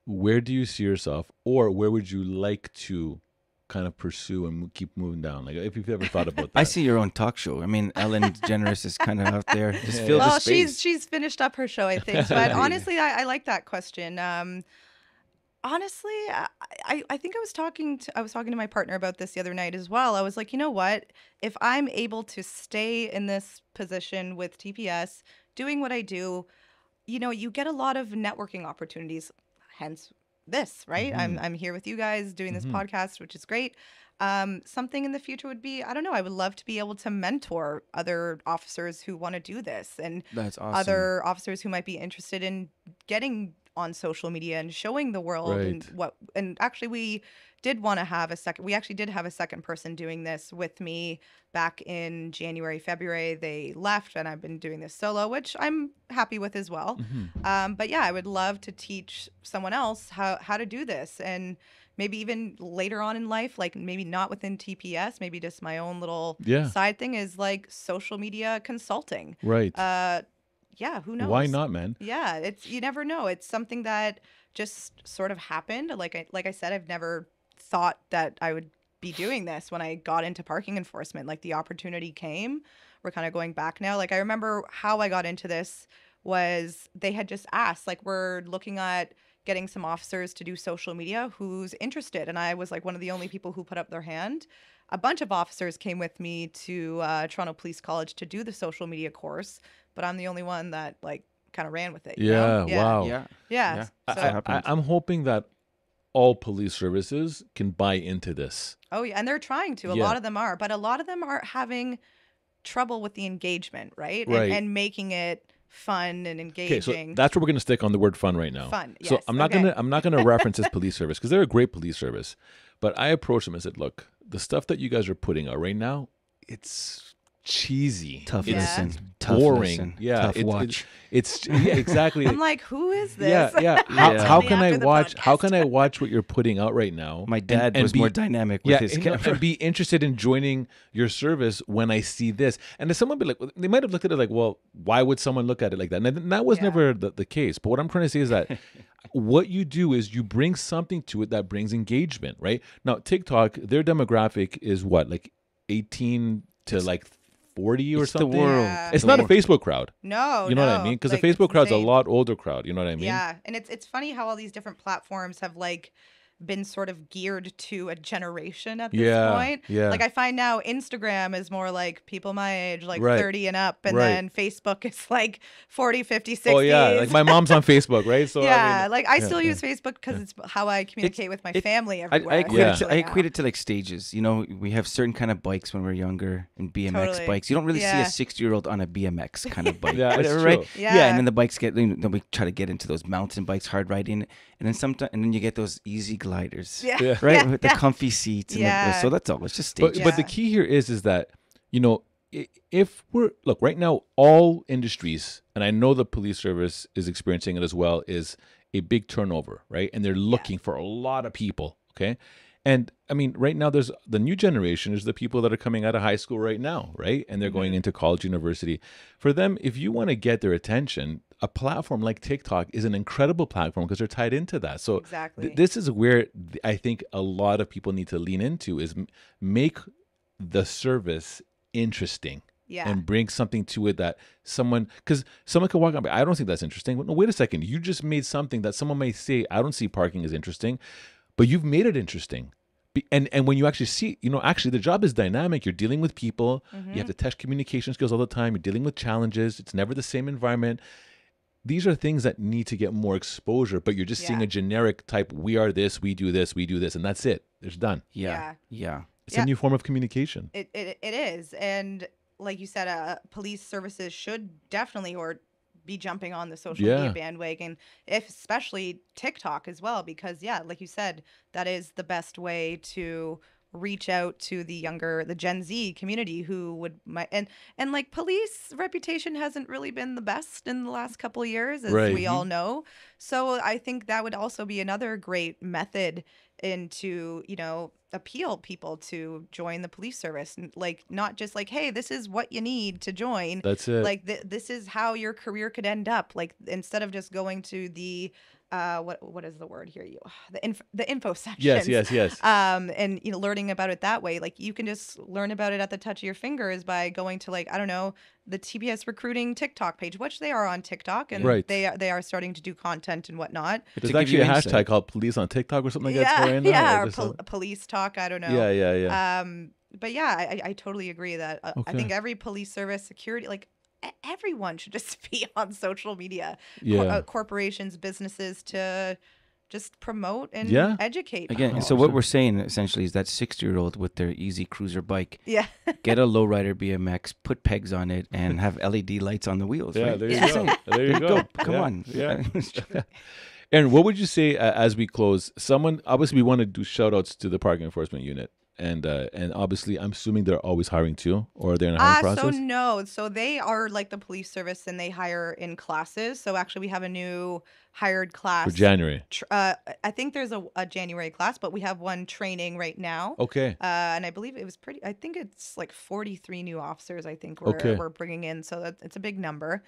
where do you see yourself, or where would you like to kind of pursue and keep moving down? Like, if you've ever thought about that. I see your own talk show. I mean, Ellen DeGeneres is kind of out there. Just fill the space. She's finished up her show, I think. But honestly, I like that question. Honestly, I think I was talking to my partner about this the other night as well. I was like, you know what? If I'm able to stay in this position with TPS, doing what I do, you get a lot of networking opportunities. Hence this, right? I'm here with you guys doing this podcast, which is great. Something in the future would be, I don't know, I would love to be able to mentor other officers who want to do this, and that's awesome. Other officers who might be interested in getting on social media and showing the world and actually we did want to have we actually did have a second person doing this with me back in January, February. They left and I've been doing this solo, which I'm happy with as well. But yeah, I would love to teach someone else how to do this, and maybe even later on in life, like maybe not within TPS, maybe just my own little side thing is like social media consulting. Right. Yeah, who knows? Why not, man? Yeah, you never know. It's something that just sort of happened. Like I said, I've never thought that I would be doing this when I got into parking enforcement. Like the opportunity came. We're kind of going back now. Like I remember how I got into this was they had just asked, like, we're looking at getting some officers to do social media, who's interested? And I was like one of the only people who put up their hand. A bunch of officers came with me to Toronto Police College to do the social media course, but I'm the only one that like kind of ran with it. Wow. Yeah. So, I'm hoping that all police services can buy into this. Oh yeah, and they're trying to. A lot of them are, but a lot of them are having trouble with the engagement, right? And making it fun and engaging. Okay, so that's where we're going to stick on the word fun right now. Fun. Yes. So I'm not going to reference this police service because they're a great police service, but I approached them and said, "Look, the stuff that you guys are putting out right now, it's cheesy. Tough It's listen. it's Tough boring. listen. Yeah, Tough it's, watch. It's yeah, exactly. I'm like, who is this? Yeah, yeah. Yeah. How Me can I after the watch? How podcast. can I watch what you're putting out right now? My dad and was be- more dynamic with yeah, his and, you know, camera. and be interested in joining your service when I see this. And if someone be like, they might have looked at it like, well, why would someone look at it like that? And that was Yeah. never the case. But what I'm trying to say is that what you do is you bring something to it that brings engagement, right? Now, TikTok, their demographic is what, like 18 to like 40 or It's the something? world. Yeah. It's not a Facebook crowd. No, You know what I no. mean? Because Like, the Facebook it's crowd's a insane. lot older crowd. You know what I mean? Yeah, and it's funny how all these different platforms have like been sort of geared to a generation at this Yeah, point. yeah. Like I find now Instagram is more like people my age, like Right. 30 and up, and Right. then Facebook is like 40, 50, 60. Oh, yeah. Like my mom's on Facebook, right? So yeah, I mean, like I yeah, still yeah. use Facebook because it's how I communicate with my family I everywhere. equate, Yeah. it to, I especially equate now. it to like stages. You know, we have certain kind of bikes when we're younger and BMX Totally. bikes. You don't really Yeah. see a 60-year-old on a BMX kind of bike. Yeah, it's whatever, true. right? Yeah. and then the bikes get, then we try to get into those mountain bikes, hard riding, and then sometimes, and then you get those easy gliders. Yeah. Yeah. Right, Yeah, with the yeah. comfy seats. And Yeah. so that's all. It's just But stages. but the Yeah. key here is that, you know, if we're look right now, all industries, and I know the police service is experiencing it as well, is a big turnover, right? And they're looking for a lot of people. Okay. And I mean, right now there's the new generation is the people that are coming out of high school right now, right? And they're going into college, university. For them, if you want to get their attention, a platform like TikTok is an incredible platform because they're tied into that. So Exactly. this is where I think a lot of people need to lean into is make the service interesting. Yeah. And bring something to it that because someone could walk up, I don't think that's interesting. No, wait a second. You just made something that someone may say, I don't see parking as interesting, but you've made it interesting. And when you actually see, you know, actually the job is dynamic. You're dealing with people. You have to test communication skills all the time. You're dealing with challenges. It's never the same environment. These are things that need to get more exposure, but you're just seeing Yeah. a generic type, we are this, we do this, and that's it. It's done. yeah. It's Yeah. a new form of communication. It is, and like you said, police services should definitely or be jumping on the social Yeah. media bandwagon, especially TikTok as well, because like you said, that is the best way to reach out to the Gen Z community who would and like police reputation hasn't really been the best in the last couple of years, as Right. we all know. So I think that would also be another great method into, appeal people to join the police service. Like, not just like, hey, this is what you need to join. That's it. Like this is how your career could end up. Like, instead of just going to the what is the word here? The info sections. Yes. And learning about it that way. Like, you can just learn about it at the touch of your fingers by going to, like, I don't know, the TPS recruiting TikTok page, which they are on TikTok, and Right. they are starting to do content and whatnot. There's give actually you a hashtag insight. called police on TikTok or something like that. Going on, Yeah, or or just police talk. I don't know. yeah. But yeah, I totally agree that I Okay. think every police service, security, like everyone should just be on social media. Yeah. Corporations, businesses, to just promote and Yeah. educate. Again, Oh, so what so- we're saying essentially is that 60-year-old with their easy cruiser bike, Yeah. get a lowrider BMX, put pegs on it, and have LED lights on the wheels. Yeah, right? there you That's go. it. There you go. Come Yeah, on. Yeah. Aaron, what would you say as we close? Someone obviously we want to do shout outs to the parking enforcement unit. And obviously I'm assuming they're always hiring too, or they're in a hiring process. So they are like the police service, and they hire in classes. So actually, we have a new hired class For January. I think there's a January class, but we have one training right now. Okay. And I believe it was I think it's like 43 new officers, I think Okay. we're bringing in. So it's a big number.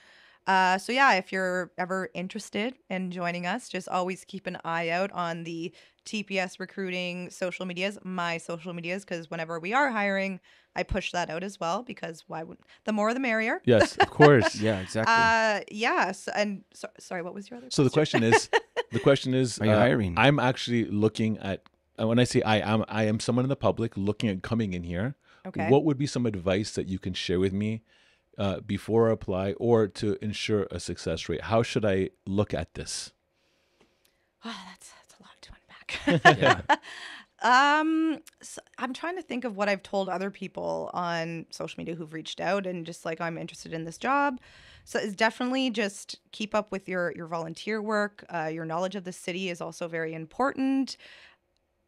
So yeah, if you're ever interested in joining us, just always keep an eye out on the TPS recruiting social medias, my social medias, because whenever we are hiring, I push that out as well, because the more the merrier. Yes, of course. Yeah, exactly. Yes. And sorry, what was your other So the question? question is, Are you hiring? I'm actually looking at, when I say I am someone in the public looking at coming in here. Okay. What would be some advice that you can share with me before I apply, or to ensure a success rate? How should I look at this? Oh, that's a lot to unpack. So I'm trying to think of what I've told other people on social media who've reached out and just like, I'm interested in this job. So it's definitely just keep up with your volunteer work. Your knowledge of the city is also very important.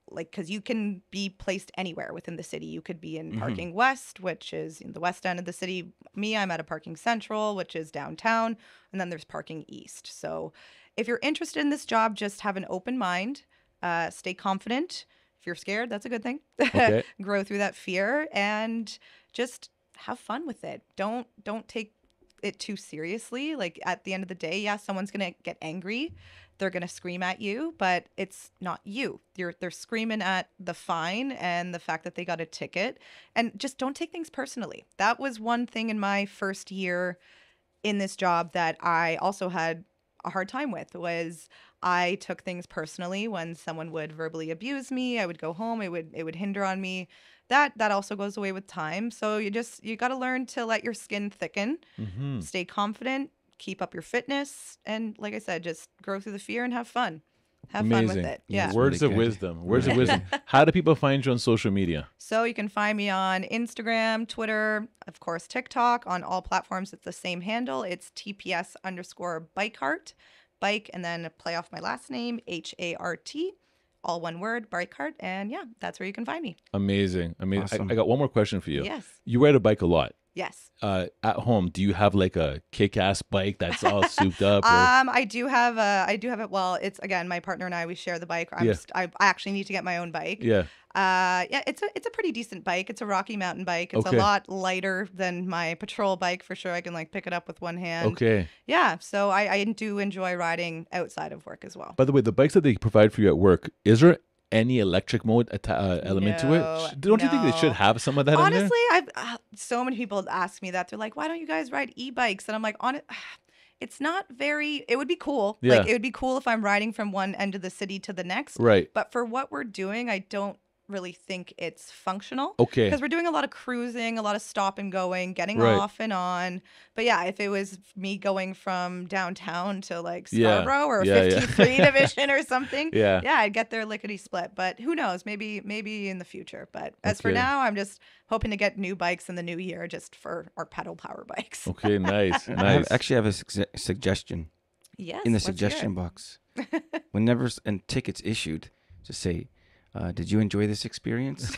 like, because you can be placed anywhere within the city. You could be in parking west, which is in the west end of the city. I'm at a parking central, which is downtown. And then there's parking east. So if you're interested in this job, just have an open mind, stay confident. If you're scared, that's a good thing. Okay. Grow through that fear and just have fun with it. Don't take it too seriously. Like, at the end of the day, yeah, someone's going to get angry. They're going to scream at you, but it's not you. They're screaming at the fine and the fact that they got a ticket. And just don't take things personally. That was one thing in my first year in this job that I also had a hard time with, was I took things personally when someone would verbally abuse me. I would go home. It would hinder on me. That also goes away with time. So you got to learn to let your skin thicken, stay confident, keep up your fitness, and like I said, just grow through the fear and have fun. Have fun with it. Yeah. Words of wisdom. Words of wisdom. How do people find you on social media? So you can find me on Instagram, Twitter, of course, TikTok. On all platforms, it's the same handle. It's TPS_Bikehart. Bike, and then play off my last name, HART. All one word, Urquhart, and yeah, that's where you can find me. Amazing. Awesome. I got one more question for you. Yes. You ride a bike a lot. Yes. At home, do you have like a kick-ass bike that's all souped up? Or? I do have it. Well, it's, again, my partner and I, we share the bike. I actually need to get my own bike. Yeah. Yeah, it's a pretty decent bike. It's a Rocky Mountain bike. It's a lot lighter than my patrol bike for sure. I can like pick it up with one hand. Okay. Yeah, so I do enjoy riding outside of work as well. By the way, the bikes that they provide for you at work, is there any electric mode element to it? Don't you think they should have some of that in there? Honestly, I've so many people ask me that. They're like, why don't you guys ride e-bikes? And I'm like, it's not very, it would be cool. Yeah. Like, it would be cool if I'm riding from one end of the city to the next. Right. But for what we're doing, I don't really think it's functional. Okay. Because we're doing a lot of cruising, a lot of stop and going, getting Right. off and on. But yeah, if it was me going from downtown to like Scarborough or 53 Division or something, Yeah. I'd get there lickety split. But who knows? Maybe in the future. But as for now, I'm just hoping to get new bikes in the new year, just for our pedal power bikes. Okay, nice. I actually have a suggestion. Yes. In the let's hear suggestion it. box. Whenever tickets issued, just say, did you enjoy this experience?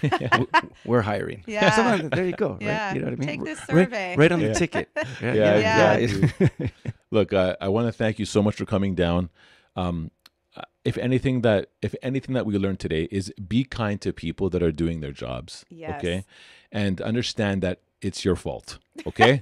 We're hiring. Yeah. Something, there you go. Right? Yeah. You know what I mean? Take this survey. Right on the ticket. Yeah, exactly. Look, I want to thank you so much for coming down. If anything that we learned today is be kind to people that are doing their jobs. Yes. Okay, and understand that it's your fault. Okay.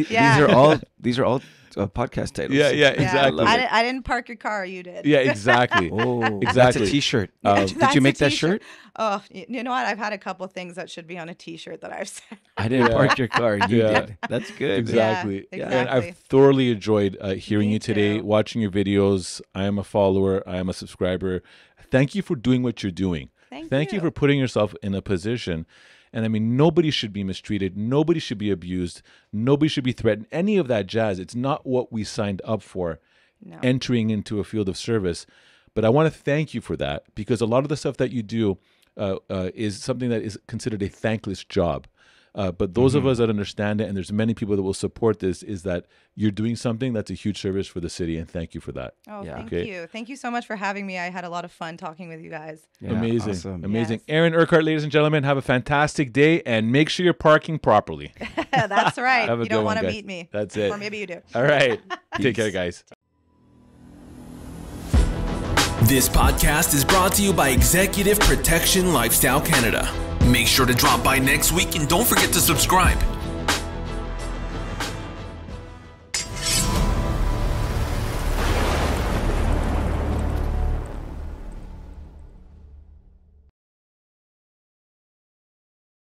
Yeah. These are all podcast titles. Yeah, exactly. I didn't park your car. You did. Yeah, exactly. Oh, Exactly. That's a T-shirt. Did That's you a make that t-shirt. shirt? Oh, you know what? I've had a couple things that should be on a T-shirt that I've said. I didn't park your car. You Yeah. did. That's good. Exactly. Yeah, And I've exactly. thoroughly enjoyed hearing Me you today, too. watching your videos. I am a follower. I am a subscriber. Thank you for doing what you're doing. Thank you you. for putting yourself in a position. And I mean, nobody should be mistreated. Nobody should be abused. Nobody should be threatened. Any of that jazz. It's not what we signed up for No. entering into a field of service. But I want to thank you for that, because a lot of the stuff that you do is something that is considered a thankless job. But those of us that understand it, and there's many people that will support this, is that you're doing something that's a huge service for the city, and thank you for that. Oh, Yeah. thank Okay. you. Thank you so much for having me. I had a lot of fun talking with you guys. Yeah, Amazing. awesome. Amazing. Yes. Erin Urquhart, ladies and gentlemen, have a fantastic day, and make sure you're parking properly. That's right. Have a You good don't one, want to guys. meet me. That's it. Or maybe you do. All right. Take care, guys. This podcast is brought to you by Executive Protection Lifestyle Canada. Make sure to drop by next week and don't forget to subscribe.